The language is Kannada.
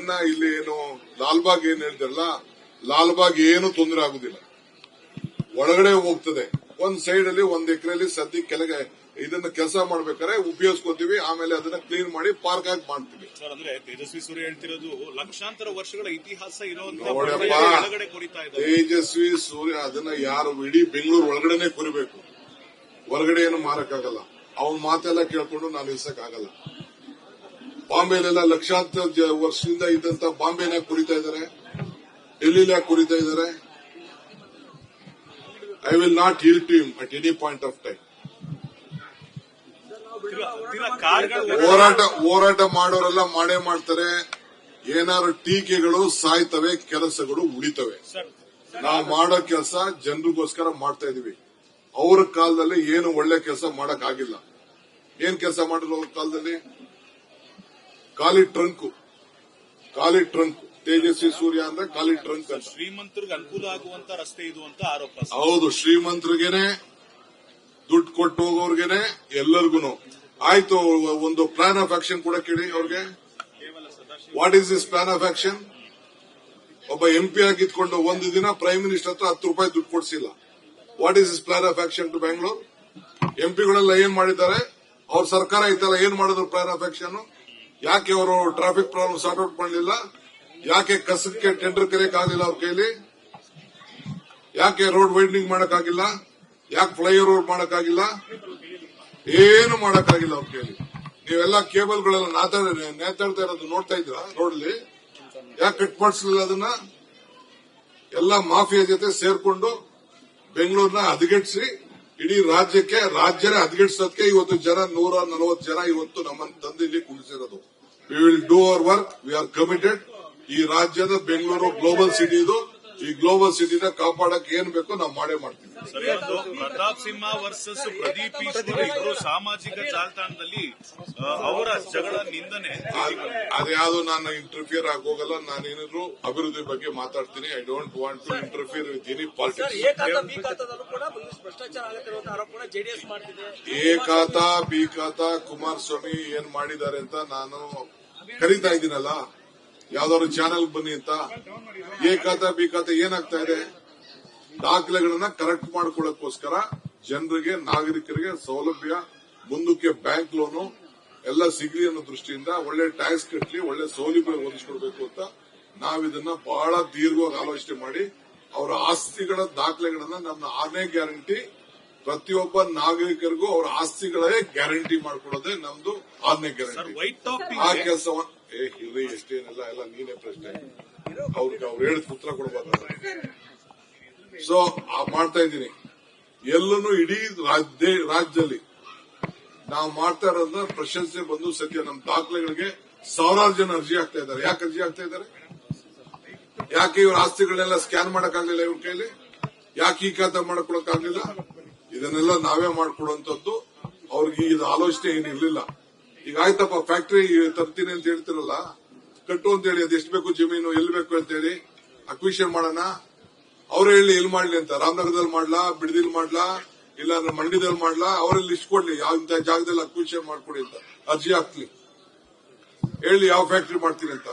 ಇದನ್ನ ಇಲ್ಲಿ ಏನು ಲಾಲ್ಬಾಗ್ ಏನ್ ಹೇಳ್ತಾರಲ್ಲ, ಲಾಲ್ಬಾಗ್ ಏನು ತೊಂದರೆ ಆಗುದಿಲ್ಲ, ಒಳಗಡೆ ಹೋಗ್ತದೆ. ಒಂದ್ ಸೈಡ್ ಅಲ್ಲಿ 1 ಎಕರೆಯಲ್ಲಿ ಸದ್ಯ ಕೆಳಗೆ ಇದನ್ನ ಕೆಲಸ ಮಾಡ್ಬೇಕಾದ್ರೆ ಉಪಯೋಗಿಸ್ಕೊತೀವಿ, ಆಮೇಲೆ ಅದನ್ನ ಕ್ಲೀನ್ ಮಾಡಿ ಪಾರ್ಕ್ ಆಗಿ ಮಾಡ್ತೀವಿ. ಸರ್, ಅಂದ್ರೆ ತೇಜಸ್ವಿ ಸೂರ್ಯ ಹೇಳ್ತಿರೋದು ಲಕ್ಷಾಂತರ ವರ್ಷಗಳ ಇತಿಹಾಸ ಇರುವಂತ ತೇಜಸ್ವಿ ಸೂರ್ಯ ಅದನ್ನ ಯಾರು ಇಡೀ ಬೆಂಗಳೂರು ಒಳಗಡೆನೆ ಕುರಿಬೇಕು, ಹೊರಗಡೆ ಏನು ಮಾರಕ್ಕಾಗಲ್ಲ. ಅವನ್ ಮಾತೆಲ್ಲ ಕೇಳ್ಕೊಂಡು ನಾನು ನಿಲ್ಸಕ್ಕಾಗಲ್ಲ. ಬಾಂಬೆಲೆಲ್ಲ ಲಕ್ಷಾಂತರ ವರ್ಷದಿಂದ ಇದ್ದಂತ ಬಾಂಬೆನ ಕುರಿತಾ ಇದ್ದಾರೆ, ಡೆಲ್ಲಿಲಿ ಕುರಿತಾ ಇದ್ದಾರೆ. I will not yield to him at any point of time. ಹೋರಾಟ ಮಾಡೋರೆಲ್ಲ ಮಾಡೇ ಮಾಡ್ತಾರೆ. ಏನಾದ್ರು ಟೀಕೆಗಳು ಸಾಯ್ತವೆ, ಕೆಲಸಗಳು ಉಳಿತವೆ. ನಾವು ಮಾಡೋ ಕೆಲಸ ಜನರಿಗೋಸ್ಕರ ಮಾಡ್ತಾ ಇದೀವಿ. ಅವ್ರ ಕಾಲದಲ್ಲಿ ಏನು ಒಳ್ಳೆ ಕೆಲಸ ಮಾಡಕ್ ಆಗಿಲ್ಲ. ಏನ್ ಕೆಲಸ ಮಾಡಿದ್ರು ಅವ್ರ ಕಾಲದಲ್ಲಿ? ಖಾಲಿ ಟ್ರಂಕ್. ತೇಜಸ್ವಿ ಸೂರ್ಯ ಅಂದ್ರೆ ಖಾಲಿ ಟ್ರಂಕ್ ಅಂತ. ಶ್ರೀಮಂತರಿಗೆ ಅನುಕೂಲ ಆಗುವಂತ ರಸ್ತೆ ಇದು ಅಂತ ಆರೋಪ. ಹೌದು, ಶ್ರೀಮಂತರಿಗೇನೆ, ದುಡ್ಡು ಕೊಟ್ಟು ಹೋಗೋರ್ಗೆನೆ, ಎಲ್ಲರಿಗೂ. ಆಯ್ತು, ಒಂದು ಪ್ಲಾನ್ ಆಫ್ ಆಕ್ಷನ್ ಕೂಡ ಕೇಳಿ ಅವ್ರಿಗೆ. What is this plan of action? ಒಬ್ಬ MP ಆಗಿದ್ಕೊಂಡು ಒಂದು ದಿನ ಪ್ರೈಮ್ ಮಿನಿಸ್ಟರ್ ಹತ್ರ 10 ರೂಪಾಯಿ ದುಡ್ಡು ಕೊಡ್ಸಿಲ್ಲ. What is this plan of action to Bangalore? MP ಏನ್ ಮಾಡಿದ್ದಾರೆ? ಅವ್ರ ಸರ್ಕಾರ ಇತ್ತಲ್ಲ, ಏನ್ ಮಾಡಿದ್ರು ಪ್ಲಾನ್ ಆಫ್ ಆಕ್ಷನ್? ಯಾಕೆ ಅವರು ಟ್ರಾಫಿಕ್ ಪ್ರಾಬ್ಲಮ್ ಸಾರ್ಟ್ ಔಟ್ ಮಾಡಲಿಲ್ಲ? ಯಾಕೆ ಕಸಕ್ಕೆ ಟೆಂಡರ್ ಕರೆಯಕ್ ಆಗಿಲ್ಲ ಅವ್ರ ಕೈಲಿ? ಯಾಕೆ ರೋಡ್ ವೈಡ್ನಿಂಗ್ ಮಾಡಕ್ಕಾಗಿಲ್ಲ? ಯಾಕೆ ಫ್ಲೈಓವರ್ ಮಾಡಕ್ಕಾಗಿಲ್ಲ? ಏನು ಮಾಡಕ್ಕಾಗಿಲ್ಲ ಅವ್ರ ಕೈಲಿ. ನೀವೆಲ್ಲ ಕೇಬಲ್ಗಳೆಲ್ಲ ನೇತಾಡ್ತಾ ಇರೋದು ನೋಡ್ತಾ ಇದ್ದೀರಾ ರೋಡ್ಲಿ? ಯಾಕೆ ಕಟ್ ಮಾಡಿಸಲಿಲ್ಲ ಅದನ್ನ? ಎಲ್ಲ ಮಾಫಿಯಾ ಜೊತೆ ಸೇರ್ಕೊಂಡು ಬೆಂಗಳೂರನ್ನ ಹದಗೆಡಿಸಿ ಇಡೀ ರಾಜ್ಯನೇ ಹದಗೆಡಿಸೋದಕ್ಕೆ ಇವತ್ತು 140 ಜನ ಇವತ್ತು ನಮ್ಮನ್ನು ತಂದು ಇಲ್ಲಿ ಕುಳಿಸಿರೋದು. We will do our work, we are committed. ಈ ರಾಜ್ಯದ ಬೆಂಗಳೂರು ಗ್ಲೋಬಲ್ ಸಿಟಿ ಇದು. ಈ ಗ್ಲೋಬಲ್ ಸಿಟಿನ ಕಾಪಾಡಕ್ಕೆ ಏನ್ ಬೇಕೋ ನಾವು ಮಾಡೇ ಮಾಡ್ತೀವಿ. ಪ್ರತಾಪ್ ಸಿಂಹ ವರ್ಸಸ್ ಪ್ರದೀಪ್ ಈಶ್ವರ್ ಇಬ್ಬರು ಸಾಮಾಜಿಕ ಜಾಲತಾಣದಲ್ಲಿ ಅವರ ಜಗಳ ನಿಂದನೆ. ಅದ್ಯಾವುದು ನಾನು ಇಂಟರ್ಫಿಯರ್ ಆಗೋಗಲ್ಲ. ನಾನೇನಾದ್ರು ಅಭಿವೃದ್ಧಿ ಬಗ್ಗೆ ಮಾತಾಡ್ತೀನಿ. I don't want to interfere with any politics. A khata B khata Kumaraswamy ಏನ್ ಮಾಡಿದ್ದಾರೆ ಅಂತ ನಾನು ಕರೀತಾ ಇದ್ದೀನಲ್ಲ, ಯಾವ್ದಾದ್ರು ಚಾನೆಲ್ ಬನ್ನಿ ಅಂತ. ಎ ಖಾತಾ ಬಿ ಖಾತಾ ಏನಾಗ್ತಾ ಇದೆ? ದಾಖಲೆಗಳನ್ನ ಕರೆಕ್ಟ್ ಮಾಡ್ಕೊಳ್ಳೋಕ್ಕೋಸ್ಕರ ಜನರಿಗೆ, ನಾಗರಿಕರಿಗೆ ಸೌಲಭ್ಯ, ಮುಂದಕ್ಕೆ ಬ್ಯಾಂಕ್ ಲೋನು ಎಲ್ಲ ಸಿಗ್ಲಿ ಅನ್ನೋ ದೃಷ್ಟಿಯಿಂದ ಒಳ್ಳೆ ಟ್ಯಾಕ್ಸ್ ಕಟ್ಟಲಿ, ಒಳ್ಳೆ ಸೌಲಭ್ಯ ಒದಗಿಸ್ಕೊಡ್ಬೇಕು ಅಂತ ನಾವಿದನ್ನ ಬಹಳ ದೀರ್ಘವಾಗಿ ಆಲೋಚನೆ ಮಾಡಿ ಅವರ ಆಸ್ತಿಗಳ ದಾಖಲೆಗಳನ್ನ ನಮ್ಮ 6ನೇ ಗ್ಯಾರಂಟಿ, ಪ್ರತಿಯೊಬ್ಬ ನಾಗರಿಕರಿಗೂ ಅವರ ಆಸ್ತಿಗಳೇ ಗ್ಯಾರಂಟಿ ಮಾಡ್ಕೊಡೋದೇ ನಮ್ದು 6ನೇ ಗ್ಯಾರಂಟಿ. ಆ ಕೆಲಸವನ್ನು ಇರ್ರಿ, ಎಷ್ಟೇನೆಲ್ಲ ಎಲ್ಲ ನೀನೇ ಪ್ರಶ್ನೆ, ಅವ್ರಿಗೆ ಅವ್ರು ಹೇಳಿದ ಉತ್ತರ ಕೊಡಬಾರ್ದು. ಸೊ ಮಾಡ್ತಾ ಇದ್ದೀನಿ. ಎಲ್ಲನೂ ಇಡೀ ರಾಜ್ಯದಲ್ಲಿ ನಾವು ಮಾಡ್ತಾ ಇರೋದನ್ನ ಪ್ರಶಂಸೆ ಬಂದು ಸದ್ಯ ನಮ್ಮ ದಾಖಲೆಗಳಿಗೆ 1000 ಜನ ಅರ್ಜಿ ಆಗ್ತಾ ಇದ್ದಾರೆ. ಯಾಕೆ ಅರ್ಜಿ ಆಗ್ತಾ ಇದ್ದಾರೆ? ಯಾಕೆ ಇವ್ರ ಆಸ್ತಿಗಳನ್ನೆಲ್ಲ ಸ್ಕ್ಯಾನ್ ಮಾಡಕ್ಕಾಗ್ಲಿಲ್ಲ ಇವ್ರ ಕೈಲಿ? ಯಾಕೆ ಈ ಖಾತಾ ಮಾಡ್ಕೊಳಕ್ಕಾಗ್ಲಿಲ್ಲ? ಇದನ್ನೆಲ್ಲ ನಾವೇ ಮಾಡ್ಕೊಡುವಂತದ್ದು. ಅವ್ರಿಗೆ ಇದು ಆಲೋಚನೆ ಏನಿರ್ಲಿಲ್ಲ. ಈಗ ಆಯ್ತಪ್ಪ, ಫ್ಯಾಕ್ಟರಿ ತರ್ತೀನಿ ಅಂತ ಹೇಳ್ತಿರಲ್ಲ, ಕಟ್ಟು ಅಂತ ಹೇಳಿ, ಅದು ಎಷ್ಟು ಬೇಕು ಜಮೀನು, ಎಲ್ಲಿ ಬೇಕು ಅಂತ ಹೇಳಿ ಅಕ್ವಿಷನ್ ಮಾಡೋಣ. ಅವ್ರು ಹೇಳಿ ಎಲ್ಲಿ ಮಾಡ್ಲಿ ಅಂತ. ರಾಮನಗರದಲ್ಲಿ ಮಾಡ್ಲಾ, ಬಿಡದಿಲ್ ಮಾಡ್ಲಾ, ಇಲ್ಲ ಮಂಡ್ಯದಲ್ಲಿ ಮಾಡ್ಲಾ? ಅವರಲ್ಲಿ ಲಿಸ್ಟ್ ಕೊಡ್ಲಿ, ಯಾವ ಇಂಥ ಜಾಗದಲ್ಲಿ ಅಕ್ವಿಷನ್ ಮಾಡ್ಕೊಡಿ ಅಂತ ಅರ್ಜಿ ಹಾಕ್ಲಿ, ಹೇಳಿ ಯಾವ ಫ್ಯಾಕ್ಟರಿ ಮಾಡ್ತೀನಿ ಅಂತ.